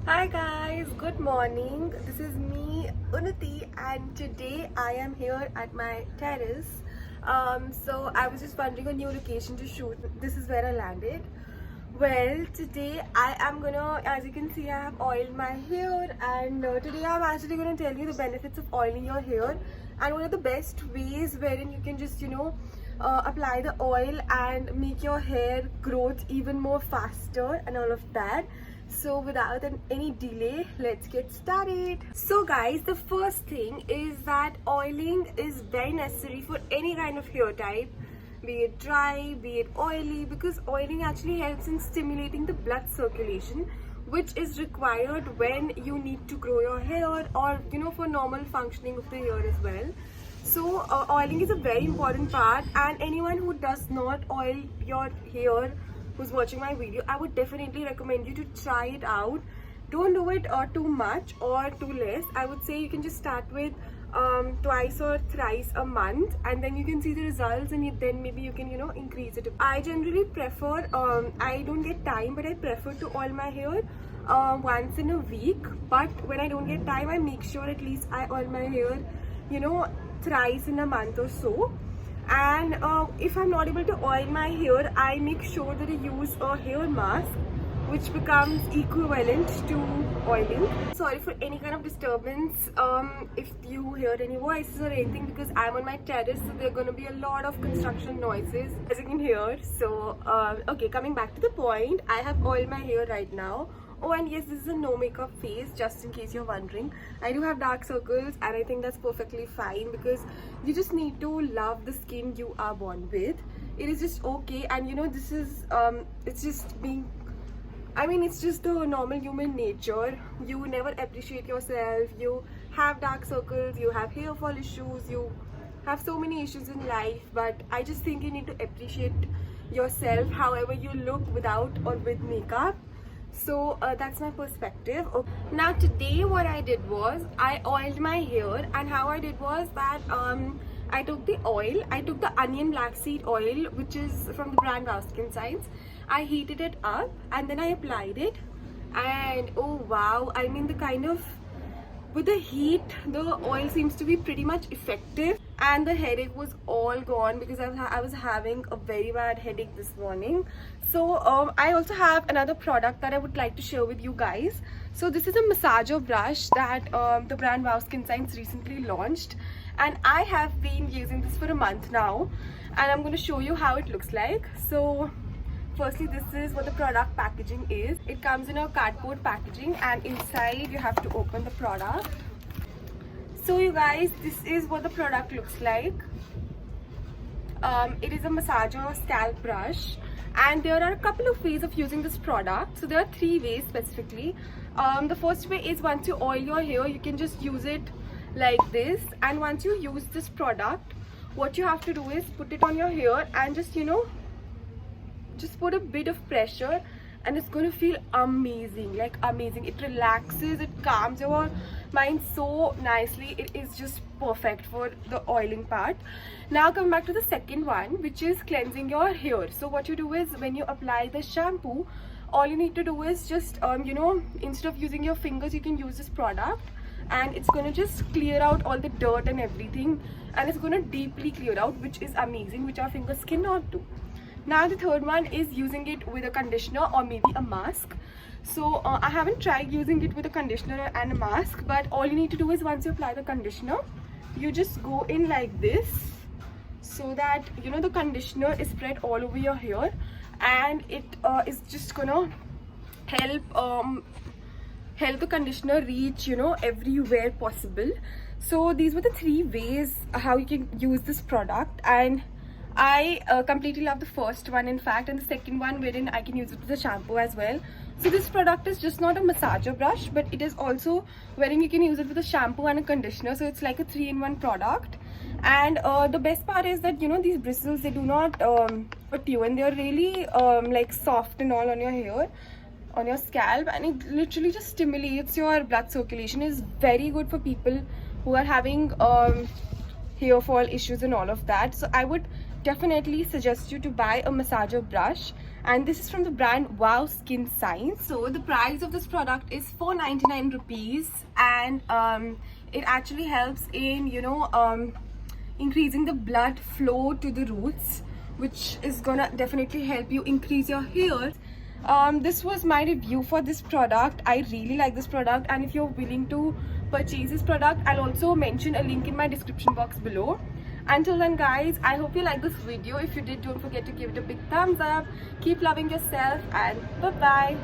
Hi guys, good morning. This is me, Unnati, and today I am here at my terrace. So I was just wondering a new location to shoot. This is where I landed. Well, today I am gonna, as you can see, I have oiled my hair, and today I'm actually gonna tell you the benefits of oiling your hair and one of the best ways wherein you can just, apply the oil and make your hair growth even more faster and all of that. So without any delay, let's get started. So guys, the first thing is that oiling is very necessary for any kind of hair type, be it dry, be it oily, because oiling actually helps in stimulating the blood circulation, which is required when you need to grow your hair or for normal functioning of the hair as well. So oiling is a very important part, and anyone who does not oil your hair who's watching my video, I would definitely recommend you to try it out. Don't do it too much or too less. I would say you can just start with twice or thrice a month, and then you can see the results, and then maybe you can increase it. I generally prefer, I don't get time, but I prefer to oil my hair once in a week. But when I don't get time, I make sure at least I oil my hair thrice in a month or so. And if I'm not able to oil my hair, I make sure that I use a hair mask which becomes equivalent to oiling. Sorry for any kind of disturbance if you hear any voices or anything, because I'm on my terrace, so there are going to be a lot of construction noises as you can hear. So okay, coming back to the point, I have oiled my hair right now. Oh, and yes, this is a no makeup face, just in case you're wondering. I do have dark circles, and I think that's perfectly fine, because you just need to love the skin you are born with. It is just okay, and this is it's just being, I mean, it's just the normal human nature. You never appreciate yourself, you have dark circles, you have hair fall issues, you have so many issues in life, but I just think you need to appreciate yourself however you look without or with makeup. So that's my perspective. Okay. Now today what I did was I oiled my hair, and how I did was that I took the oil, I took the onion black seed oil, which is from the brand Wow Skin Science. I heated it up and then I applied it, and oh wow, I mean, the kind of, with the heat, the oil seems to be pretty much effective, and the headache was all gone, because I was having a very bad headache this morning. So I also have another product that I would like to share with you guys. So this is a massager brush that the brand Wow Skin Science recently launched, and I have been using this for a month now, and I'm going to show you how it looks like. So firstly, this is what the product packaging is. It comes in a cardboard packaging, and inside you have to open the product. So you guys, this is what the product looks like. It is a massager scalp brush, and there are a couple of ways of using this product. So there are 3 ways specifically. The first way is, once you oil your hair, you can just use it like this, and once you use this product, what you have to do is put it on your hair and just put a bit of pressure, and it's going to feel amazing, like amazing. It relaxes, it calms your mind so nicely. It is just perfect for the oiling part. Now coming back to the second one, which is cleansing your hair. So what you do is, when you apply the shampoo, all you need to do is just instead of using your fingers, you can use this product, and it's going to just clear out all the dirt and everything, and it's going to deeply clear out, which is amazing, which our fingers cannot do. Now the third one is using it with a conditioner or maybe a mask. So I haven't tried using it with a conditioner and a mask, but all you need to do is, once you apply the conditioner, you just go in like this, so that the conditioner is spread all over your hair, and it is just gonna help the conditioner reach everywhere possible. So these were the 3 ways how you can use this product, and I completely love the first one, in fact, and the second one wherein I can use it with the shampoo as well. So this product is just not a massager brush, but it is also wherein you can use it with a shampoo and a conditioner. So it's like a 3-in-1 product. And the best part is that these bristles, they do not hurt you, and they're really like soft and all on your hair, on your scalp, and it literally just stimulates your blood circulation. Is very good for people who are having hair fall issues and all of that. So I would definitely suggest you to buy a massager brush, and this is from the brand Wow Skin Science. So the price of this product is 499 rupees, and it actually helps in increasing the blood flow to the roots, which is gonna definitely help you increase your hair. This was my review for this product. I really like this product, and if you're willing to purchase this product, I'll also mention a link in my description box below. Until then guys, I hope you like this video. If you did, don't forget to give it a big thumbs up. Keep loving yourself, and bye bye.